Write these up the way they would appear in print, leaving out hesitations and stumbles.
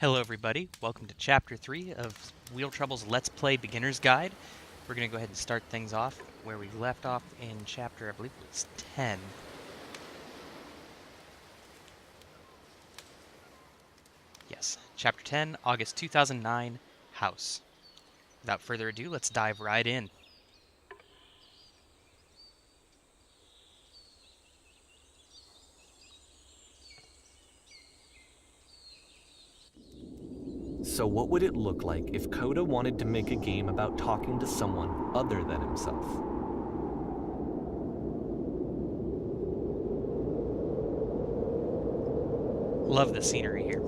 Hello everybody, welcome to Chapter 3 of Wheel Trouble's Let's Play Beginner's Guide. We're going to go ahead and start things off where we left off in Chapter, I believe it was 10. Yes, Chapter 10, August 2009, House. Without further ado, let's dive right in. So what would it look like if Coda wanted to make a game about talking to someone other than himself? Love the scenery here.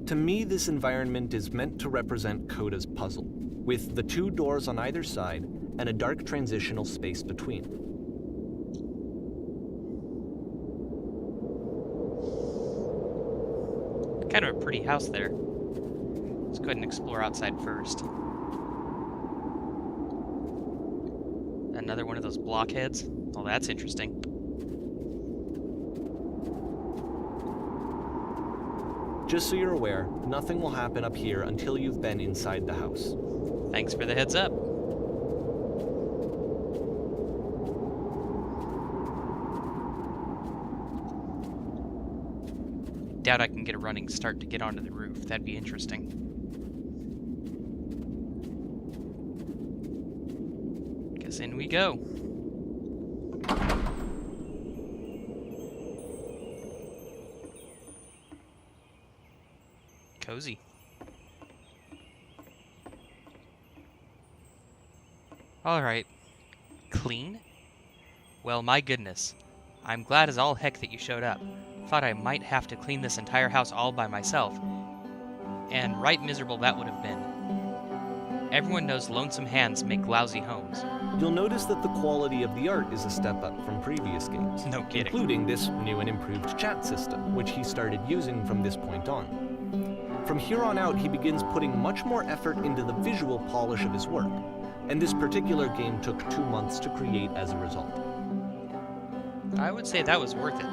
To me, this environment is meant to represent Coda's puzzle, with the two doors on either side and a dark transitional space between. Kind of a pretty house there. Let's go ahead and explore outside first. Another one of those blockheads. Oh, that's interesting. Just so you're aware, nothing will happen up here until you've been inside the house. Thanks for the heads up. Doubt I can get a running start to get onto the roof. That'd be interesting. Guess in we go. Cozy. Alright. Clean? Well, my goodness. I'm glad as all heck that you showed up. Thought I might have to clean this entire house all by myself. And right miserable that would have been. Everyone knows lonesome hands make lousy homes. You'll notice that the quality of the art is a step up from previous games, No kidding. including this new and improved chat system, which he started using from this point on. From here on out, he begins putting much more effort into the visual polish of his work, and this particular game took 2 months to create as a result. I would say that was worth it.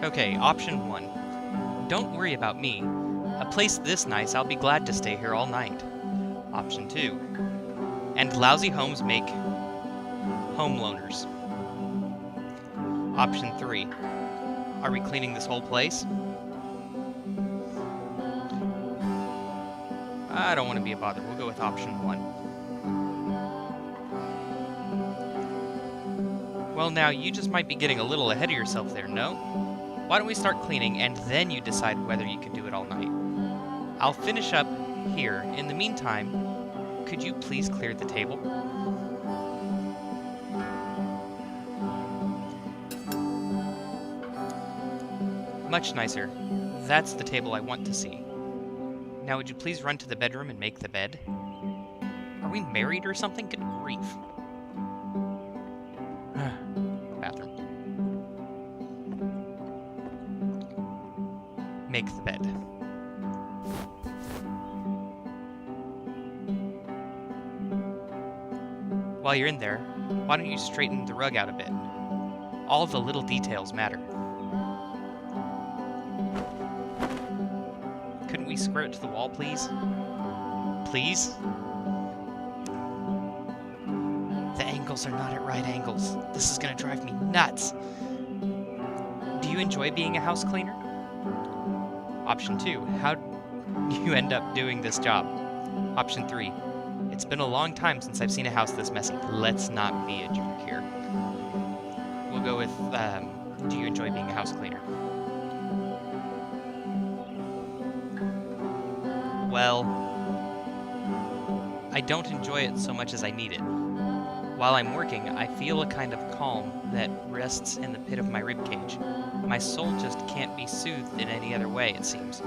Okay, option 1. Don't worry about me. A place this nice, I'll be glad to stay here all night. Option 2. And lousy homes make home loaners. Option 3. Are we cleaning this whole place? I don't want to be a bother. We'll go with option 1. Well, now, you just might be getting a little ahead of yourself there, no? Why don't we start cleaning, and then you decide whether you can do it all night? I'll finish up here. In the meantime, could you please clear the table? Much nicer. That's the table I want to see. Now, would you please run to the bedroom and make the bed? Are we married or something? Good grief. Bathroom. Make the bed. While you're in there, why don't you straighten the rug out a bit? All the little details matter. Couldn't we square it to the wall, please? Please? The angles are not at right angles. This is gonna drive me nuts. Do you enjoy being a house cleaner? Option 2. How'd you end up doing this job? Option 3. It's been a long time since I've seen a house this messy. Let's not be a jerk here. We'll go with, do you enjoy being a house cleaner? Well, I don't enjoy it so much as I need it. While I'm working, I feel a kind of calm that rests in the pit of my ribcage. My soul just can't be soothed in any other way, it seems,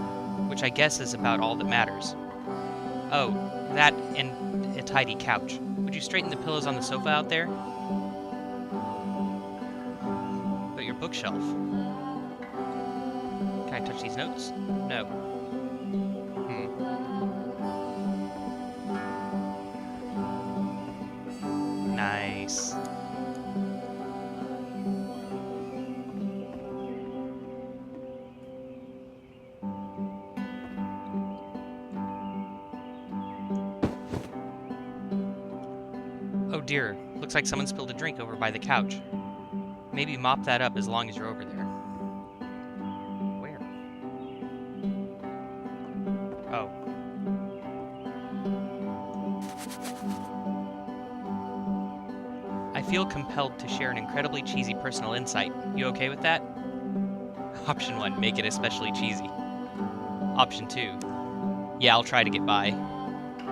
which I guess is about all that matters. Oh, that and a tidy couch. Would you straighten the pillows on the sofa out there? But your bookshelf. Can I touch these notes? No. Nice. dear, looks like someone spilled a drink over by the couch. Maybe mop that up as long as you're over there. Where? Oh. I feel compelled to share an incredibly cheesy personal insight. You okay with that? Option 1, make it especially cheesy. Option 2, yeah, I'll try to get by.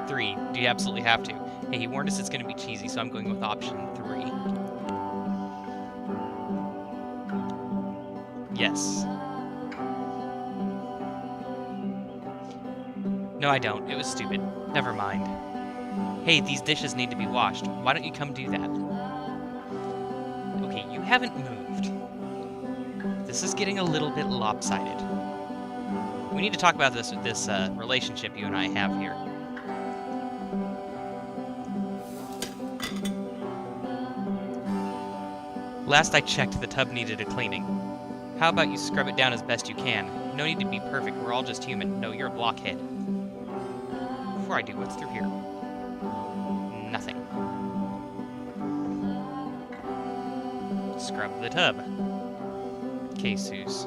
3, do you absolutely have to? Hey, he warned us it's going to be cheesy, so I'm going with option 3. Yes. No, I don't. It was stupid. Never mind. Hey, these dishes need to be washed. Why don't you come do that? Okay, you haven't moved. This is getting a little bit lopsided. We need to talk about this relationship you and I have here. Last I checked, the tub needed a cleaning. How about you scrub it down as best you can? No need to be perfect, we're all just human. No, you're a blockhead. Before I do, what's through here? Nothing. Scrub the tub. Casus.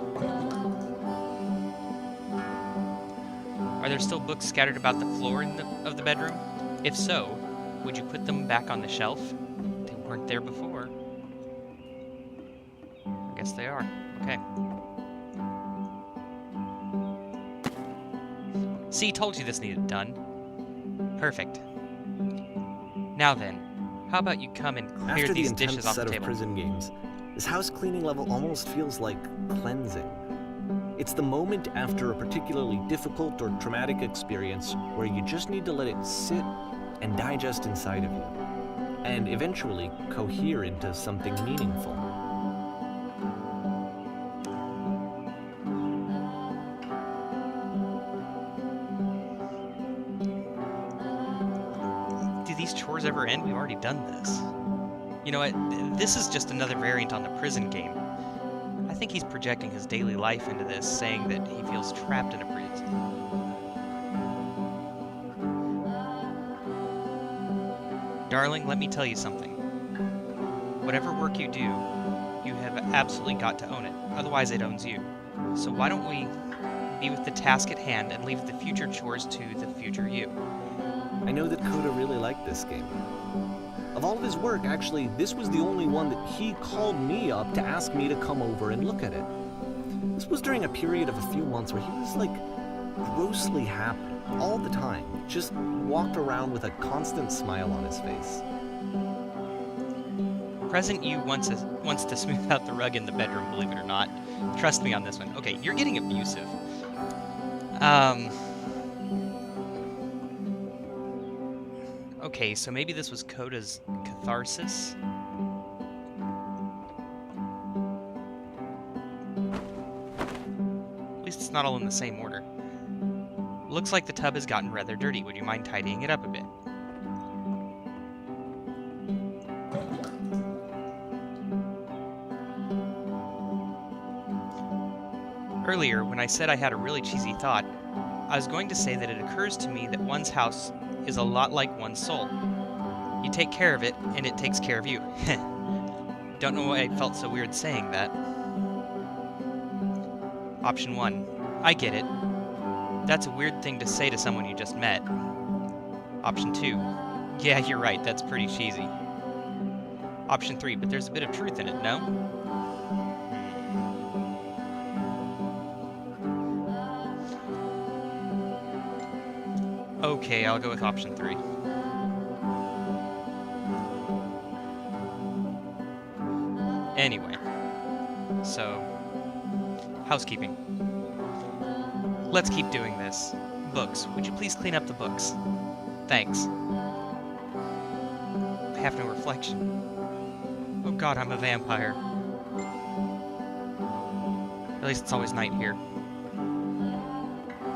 Are there still books scattered about the floor of the bedroom? If so, would you put them back on the shelf? They weren't there before. I guess they are. Okay. See, told you this needed done. Perfect. Now then, how about you come and clear these dishes off the table? After the intense set of prison games, this house cleaning level almost feels like cleansing. It's the moment after a particularly difficult or traumatic experience where you just need to let it sit and digest inside of you, and eventually cohere into something meaningful. Do these chores ever end? We've already done this. You know what? This is just another variant on the prison game. I think he's projecting his daily life into this, saying that he feels trapped in a prison. Darling, let me tell you something. Whatever work you do, you have absolutely got to own it. Otherwise, it owns you. So why don't we be with the task at hand and leave the future chores to the future you? I know that Coda really liked this game. Of all of his work, actually, this was the only one that he called me up to ask me to come over and look at it. This was during a period of a few months where he was, like, grossly happy all the time. Just walked around with a constant smile on his face. Present you wants to smooth out the rug in the bedroom, believe it or not. Trust me on this one. Okay, you're getting abusive. Okay, so maybe this was Coda's catharsis? At least it's not all in the same order. Looks like the tub has gotten rather dirty. Would you mind tidying it up a bit? Earlier, when I said I had a really cheesy thought, I was going to say that it occurs to me that one's house is a lot like one's soul. You take care of it, and it takes care of you. Don't know why I felt so weird saying that. Option 1. I get it. That's a weird thing to say to someone you just met. Option 2. Yeah, you're right, that's pretty cheesy. Option 3. But there's a bit of truth in it, no? Okay, I'll go with option 3. Anyway, so, housekeeping. Let's keep doing this. Books. Would you please clean up the books? Thanks. I have no reflection. Oh god, I'm a vampire. At least it's always night here.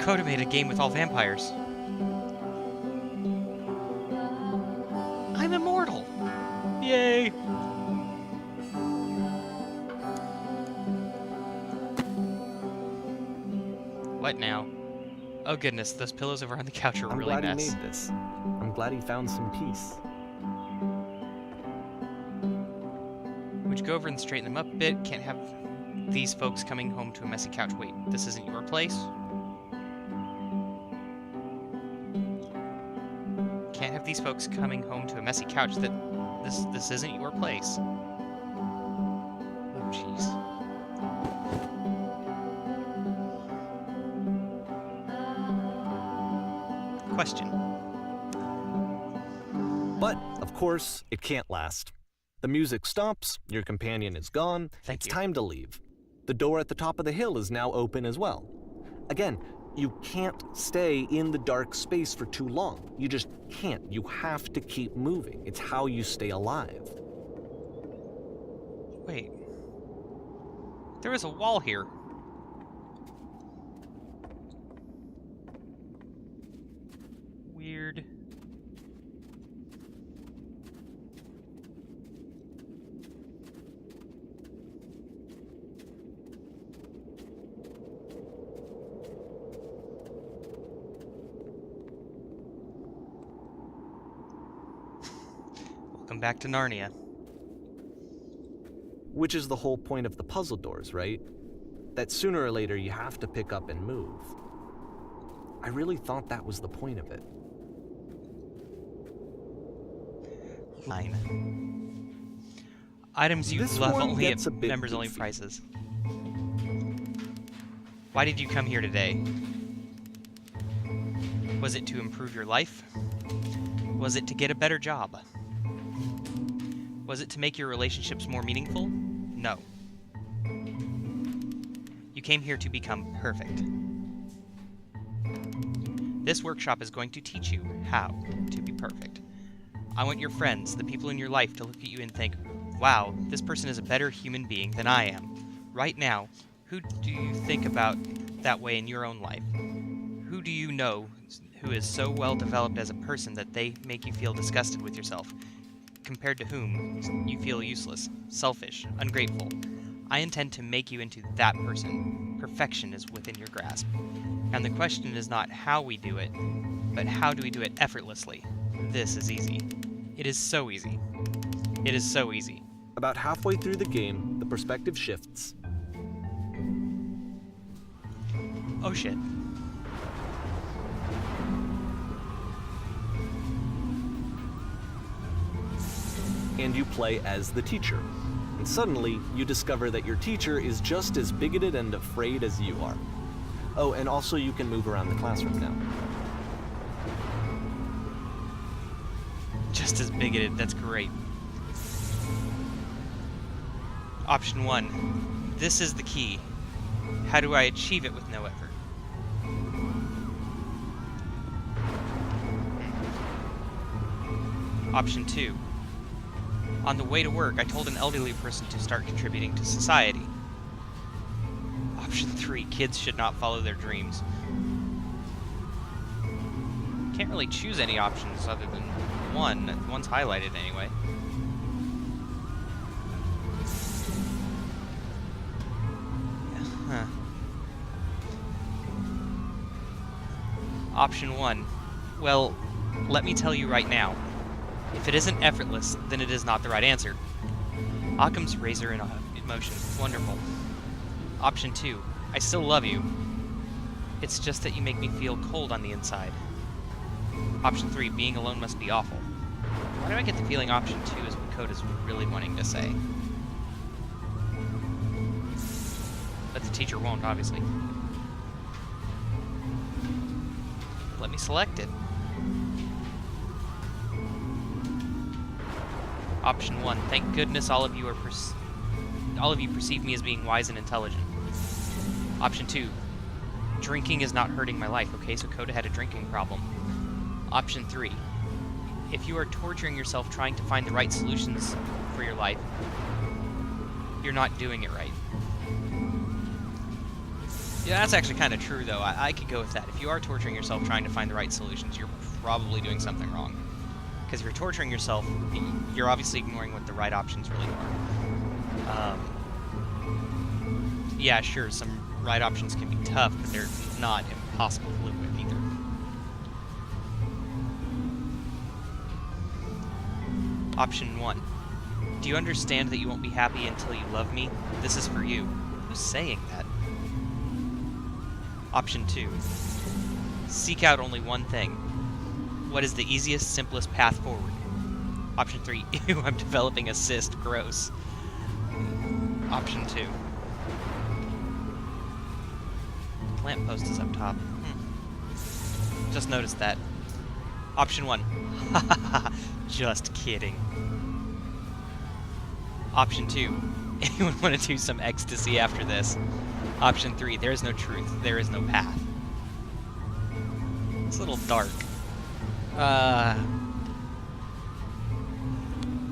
Coda made a game with all vampires. I'm immortal! Yay! What now? Oh goodness, those pillows over on the couch are really mess. I'm glad he made this. I'm glad he found some peace. Would you go over and straighten them up a bit? Can't have these folks coming home to a messy couch. Wait, this isn't your place? Can't have these folks coming home to a messy couch. This isn't your place. Oh, jeez. Question. But, of course, it can't last. The music stops, your companion is gone, it's time to leave. The door at the top of the hill is now open as well. Again, you can't stay in the dark space for too long. You just can't. You have to keep moving. It's how you stay alive. Wait. There is a wall here. Weird. Welcome back to Narnia. Which is the whole point of the puzzle doors, right? That sooner or later you have to pick up and move. I really thought that was the point of it. Line. Items you This love one only gets at a bit members-only goofy. prices. Why did you come here today? Was it to improve your life? Was it to get a better job? Was it to make your relationships more meaningful? No. You came here to become perfect. This workshop is going to teach you how to be perfect. I want your friends, the people in your life, to look at you and think, wow, this person is a better human being than I am. Right now, who do you think about that way in your own life? Who do you know who is so well developed as a person that they make you feel disgusted with yourself? Compared to whom you feel useless, selfish, ungrateful. I intend to make you into that person. Perfection is within your grasp. And the question is not how we do it, but how do we do it effortlessly? This is easy. It is so easy. It is so easy. About halfway through the game, the perspective shifts. Oh shit. And you play as the teacher. And suddenly, you discover that your teacher is just as bigoted and afraid as you are. Oh, and also you can move around the classroom now. Just as bigoted, that's great. Option 1. This is the key. How do I achieve it with no effort? Option 2. On the way to work, I told an elderly person to start contributing to society. Option 3. Kids should not follow their dreams. Can't really choose any options other than one. One's highlighted anyway. Huh. Option 1. Well, let me tell you right now. If it isn't effortless, then it is not the right answer. Occam's razor in motion. Wonderful. Option 2. I still love you. It's just that you make me feel cold on the inside. Option 3. Being alone must be awful. Why do I get the feeling option 2 is what Code is really wanting to say? But the teacher won't, obviously. Let me select it. Option 1. Thank goodness all of you perceive me as being wise and intelligent. Option 2. Drinking is not hurting my life. Okay, so Coda had a drinking problem. Option 3. If you are torturing yourself trying to find the right solutions for your life, you're not doing it right. Yeah, that's actually kind of true, though. I could go with that. If you are torturing yourself trying to find the right solutions, you're probably doing something wrong. Because if you're torturing yourself, you're obviously ignoring what the right options really are. Yeah, sure, some right options can be tough, but they're not impossible to live with either. Option 1. Do you understand that you won't be happy until you love me? This is for you. Who's saying that? Option 2. Seek out only one thing. What is the easiest, simplest path forward? Option 3. Ew, I'm developing a cyst. Gross. Option 2. Lamppost is up top. Just noticed that. Option 1. Just kidding. Option 2. Anyone want to do some ecstasy after this? Option 3. There is no truth. There is no path. It's a little dark.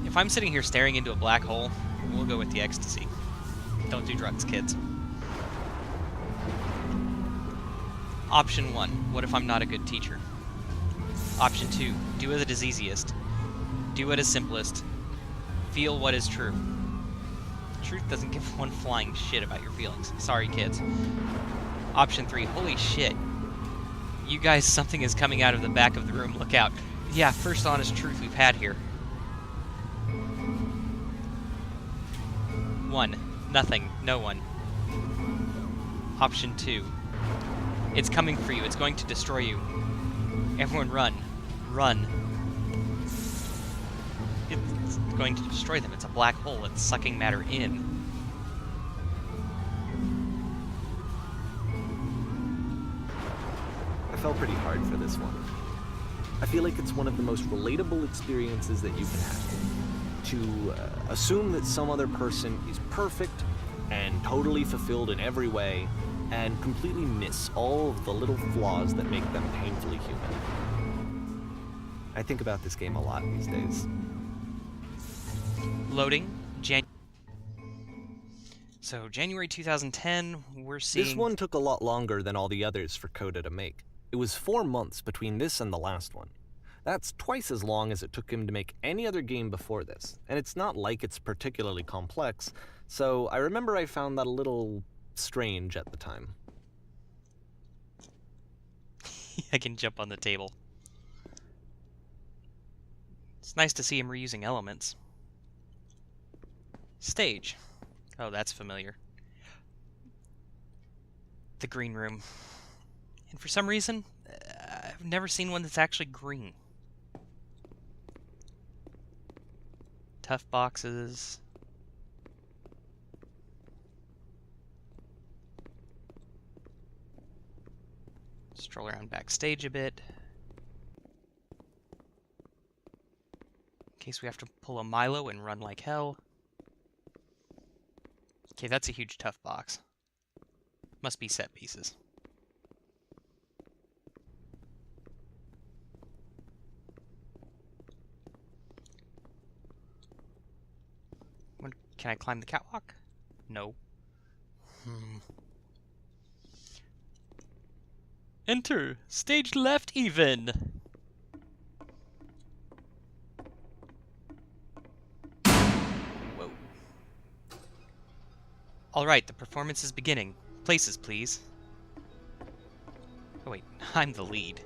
If I'm sitting here staring into a black hole, we'll go with the ecstasy. Don't do drugs, kids. Option 1. What if I'm not a good teacher? Option 2. Do what is easiest. Do what is simplest. Feel what is true. Truth doesn't give one flying shit about your feelings. Sorry, kids. Option 3. Holy shit. You guys, something is coming out of the back of the room. Look out. Yeah, first honest truth we've had here. 1. Nothing. No one. Option 2. It's coming for you. It's going to destroy you. Everyone run. Run. It's going to destroy them. It's a black hole. It's sucking matter in. I fell pretty hard for this one. I feel like it's one of the most relatable experiences that you can have. To assume that some other person is perfect and totally fulfilled in every way, and completely miss all of the little flaws that make them painfully human. I think about this game a lot these days. Loading. So, January 2010, we're seeing... This one took a lot longer than all the others for Coda to make. It was 4 months between this and the last one. That's twice as long as it took him to make any other game before this, and it's not like it's particularly complex, so I remember I found that a little strange at the time. I can jump on the table. It's nice to see him reusing elements. Stage. Oh, that's familiar. The green room. And for some reason, I've never seen one that's actually green. Tough boxes. Stroll around backstage a bit. In case we have to pull a Milo and run like hell. Okay, that's a huge tough box. Must be set pieces. Can I climb the catwalk? No. Enter! Stage left even! Whoa. Alright, the performance is beginning. Places, please. Oh wait, I'm the lead.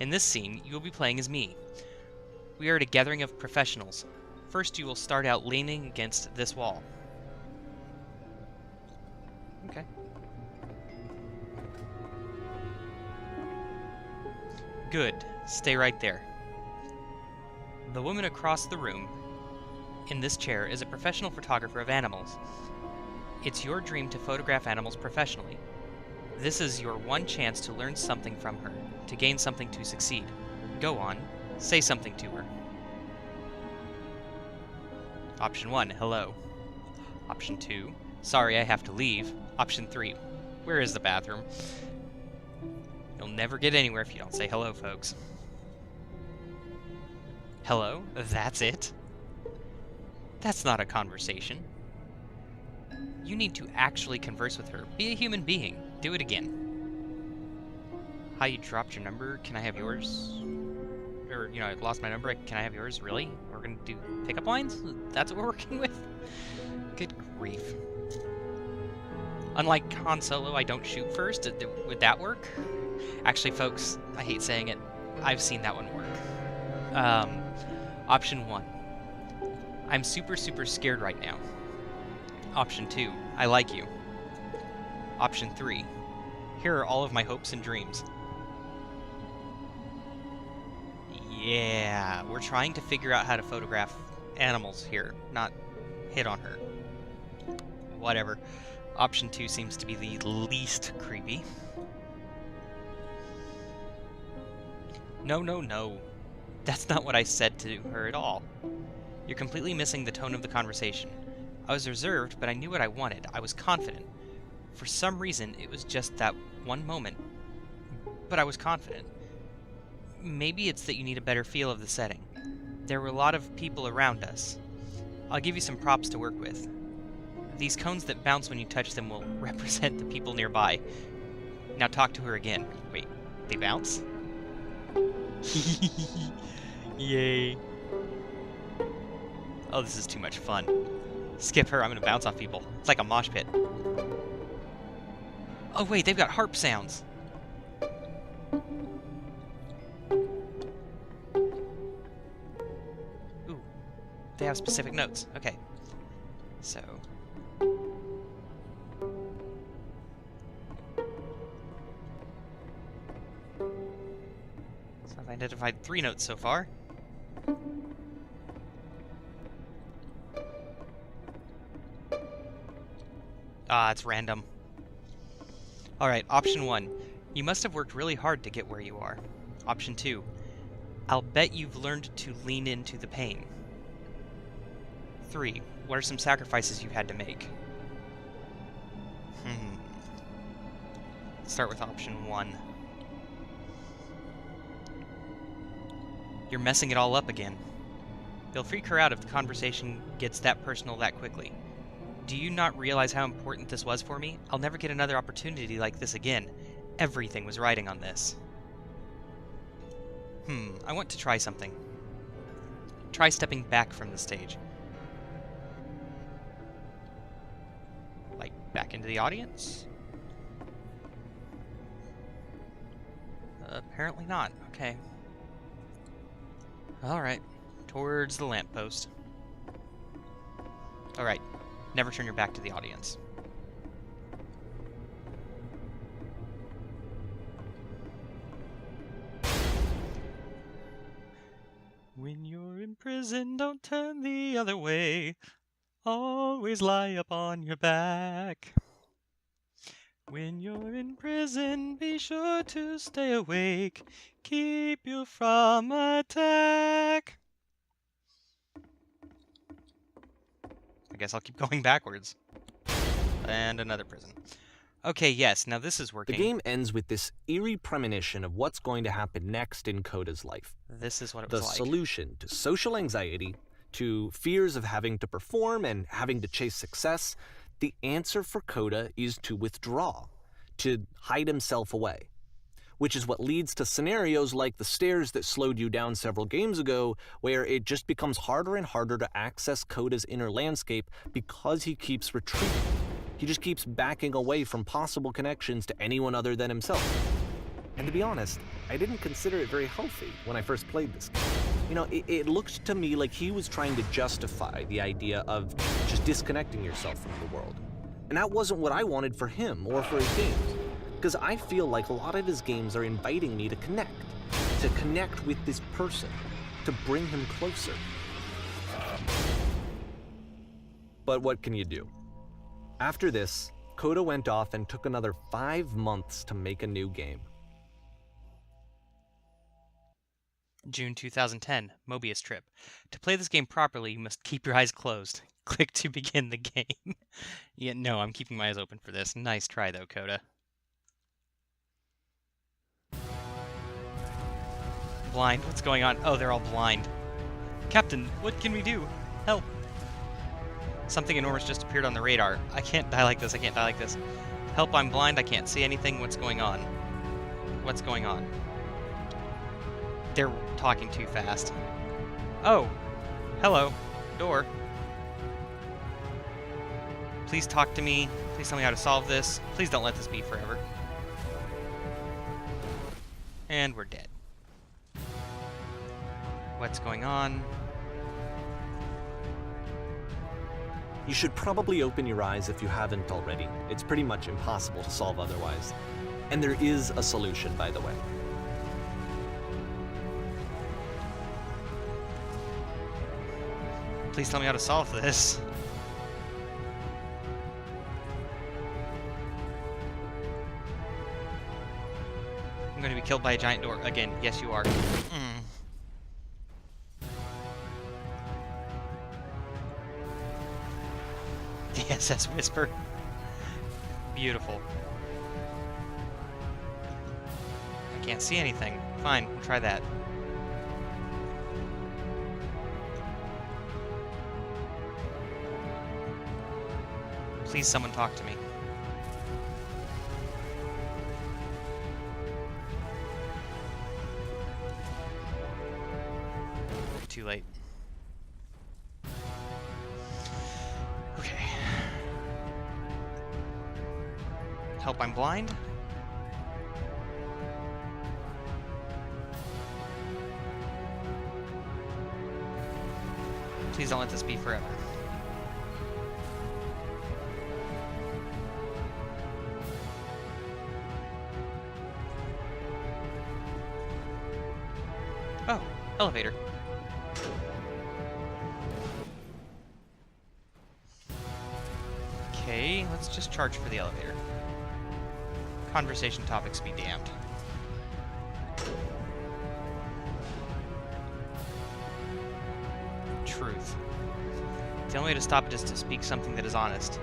In this scene, you will be playing as me. We are at a gathering of professionals. First, you will start out leaning against this wall. Okay. Good. Stay right there. The woman across the room, in this chair, is a professional photographer of animals. It's your dream to photograph animals professionally. This is your one chance to learn something from her, to gain something to succeed. Go on. Say something to her. Option 1, hello. Option 2, sorry, I have to leave. Option 3, where is the bathroom? You'll never get anywhere if you don't say hello, folks. Hello? That's it? That's not a conversation. You need to actually converse with her. Be a human being. Do it again. Hi, you dropped your number. Can I have yours? Or, you know, I lost my number. Can I have yours? Really? We're gonna do pickup lines? That's what we're working with? Good grief. Unlike Han Solo, I don't shoot first. Would that work? Actually, folks, I hate saying it. I've seen that one work. Option 1. I'm super, super scared right now. Option 2, I like you. Option 3, here are all of my hopes and dreams. Yeah, we're trying to figure out how to photograph animals here, not hit on her. Whatever. Option 2 seems to be the least creepy. No, no, no. That's not what I said to her at all. You're completely missing the tone of the conversation. I was reserved, but I knew what I wanted. I was confident. For some reason, it was just that one moment. But I was confident. Maybe it's that you need a better feel of the setting. There were a lot of people around us. I'll give you some props to work with. These cones that bounce when you touch them will represent the people nearby. Now talk to her again. Wait, they bounce? Yay. Oh, this is too much fun. Skip her, I'm gonna bounce off people. It's like a mosh pit. Oh wait, they've got harp sounds. Ooh, they have specific notes. Okay. So I've identified 3 notes so far. Ah, it's random. Alright, option 1. You must have worked really hard to get where you are. Option 2. I'll bet you've learned to lean into the pain. 3. What are some sacrifices you had to make? Let's start with option 1. You're messing it all up again. They'll freak her out if the conversation gets that personal that quickly. Do you not realize how important this was for me? I'll never get another opportunity like this again. Everything was riding on this. I want to try something. Try stepping back from the stage. Like, back into the audience? Apparently not. Okay. Alright. Towards the lamppost. Alright. Never turn your back to the audience. When you're in prison, don't turn the other way. Always lie upon your back. When you're in prison, be sure to stay awake. Keep you from attack. I guess I'll keep going backwards. And another prison. Okay, yes, now this is working. The game ends with this eerie premonition of what's going to happen next in Coda's life. This is what it was like. The solution to social anxiety, to fears of having to perform and having to chase success, the answer for Coda is to withdraw, to hide himself away. Which is what leads to scenarios like the stairs that slowed you down several games ago, where it just becomes harder and harder to access Coda's inner landscape because he keeps retreating. He just keeps backing away from possible connections to anyone other than himself. And to be honest, I didn't consider it very healthy when I first played this game. You know, it looked to me like he was trying to justify the idea of just disconnecting yourself from the world. And that wasn't what I wanted for him or for his games. Because I feel like a lot of his games are inviting me to connect with this person, to bring him closer. But what can you do? After this, Coda went off and took another 5 months to make a new game. June 2010, Mobius Trip. To play this game properly, you must keep your eyes closed. Click to begin the game. Yeah, no, I'm keeping my eyes open for this. Nice try, though, Coda. Blind, what's going on? Oh, they're all blind. Captain, what can we do? Help! Something enormous just appeared on the radar. I can't die like this, I can't die like this. Help, I'm blind, I can't see anything. What's going on? What's going on? They're talking too fast. Oh! Hello. Door. Please talk to me. Please tell me how to solve this. Please don't let this be forever. And we're dead. What's going on? You should probably open your eyes if you haven't already. It's pretty much impossible to solve otherwise. And there is a solution, by the way. Please tell me how to solve this. I'm going to be killed by a giant door. Again, yes you are. The SS Whisper. Beautiful. I can't see anything. Fine, we'll try that. Please someone talk to me. Too late. Okay. Help, I'm blind. Please don't let this be forever. Oh, elevator. Okay, let's just charge for the elevator. Conversation topics be damned. Truth. The only way to stop it is to speak something that is honest.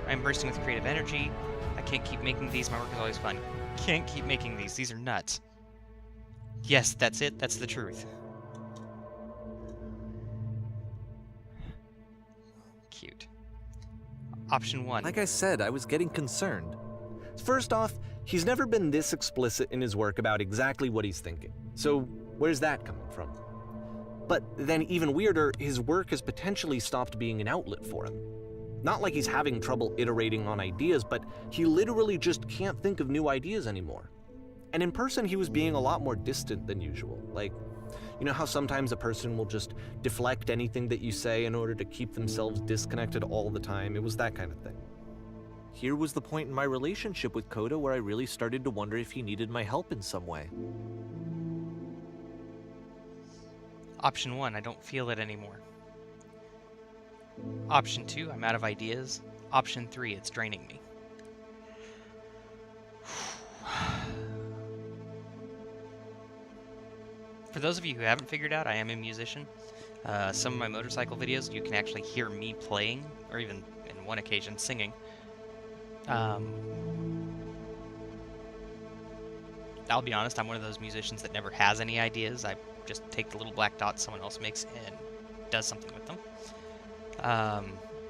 I am bursting with creative energy. I can't keep making these. My work is always fun. Can't keep making these. These are nuts. Yes, that's it. That's the truth. Cute. Option 1. Like I said, I was getting concerned. First off, he's never been this explicit in his work about exactly what he's thinking. So where's that coming from? But then even weirder, his work has potentially stopped being an outlet for him. Not like he's having trouble iterating on ideas, but he literally just can't think of new ideas anymore. And in person, he was being a lot more distant than usual. Like, you know how sometimes a person will just deflect anything that you say in order to keep themselves disconnected all the time? It was that kind of thing. Here was the point in my relationship with Coda where I really started to wonder if he needed my help in some way. Option 1, I don't feel it anymore. Option 2, I'm out of ideas. Option 3, it's draining me. For those of you who haven't figured out, I am a musician. Some of my motorcycle videos, you can actually hear me playing, or even in one occasion singing. I'll be honest, I'm one of those musicians that never has any ideas. I just take the little black dots someone else makes and does something with them.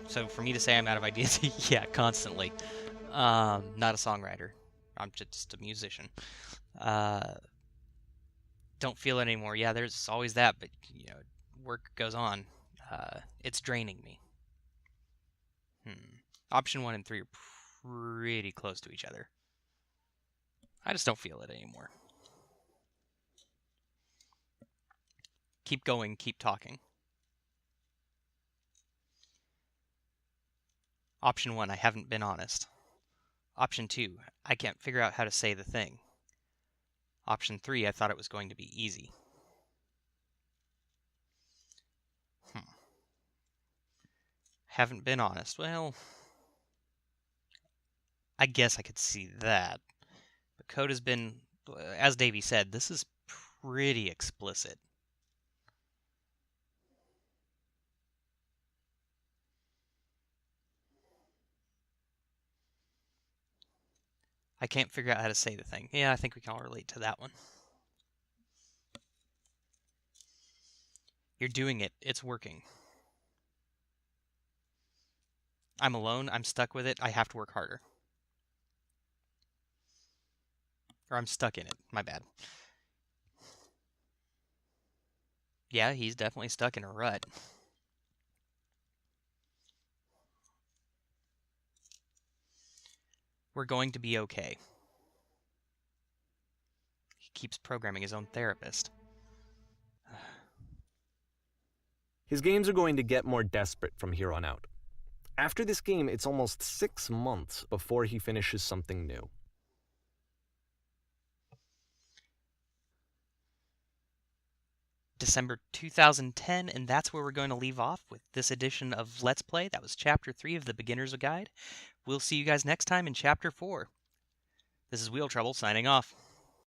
So for me to say I'm out of ideas, yeah, constantly. Not a songwriter. I'm just a musician. Don't feel it anymore. Yeah, there's always that, but you know, work goes on. It's draining me. Option 1 and 3 are pretty close to each other. I just don't feel it anymore. Keep going, keep talking. Option 1, I haven't been honest. Option 2, I can't figure out how to say the thing. Option 3, I thought it was going to be easy. Haven't been honest. Well, I guess I could see that. But code has been, as Davey said, this is pretty explicit. I can't figure out how to say the thing. Yeah, I think we can all relate to that one. You're doing it. It's working. I'm alone. I'm stuck with it. I have to work harder. Or I'm stuck in it. My bad. Yeah, he's definitely stuck in a rut. We're going to be okay. He keeps programming his own therapist. His games are going to get more desperate from here on out. After this game, it's almost 6 months before he finishes something new. December 2010, and that's where we're going to leave off with this edition of Let's Play. That was Chapter 3 of the Beginner's Guide. We'll see you guys next time in Chapter 4. This is Wheel Trouble signing off.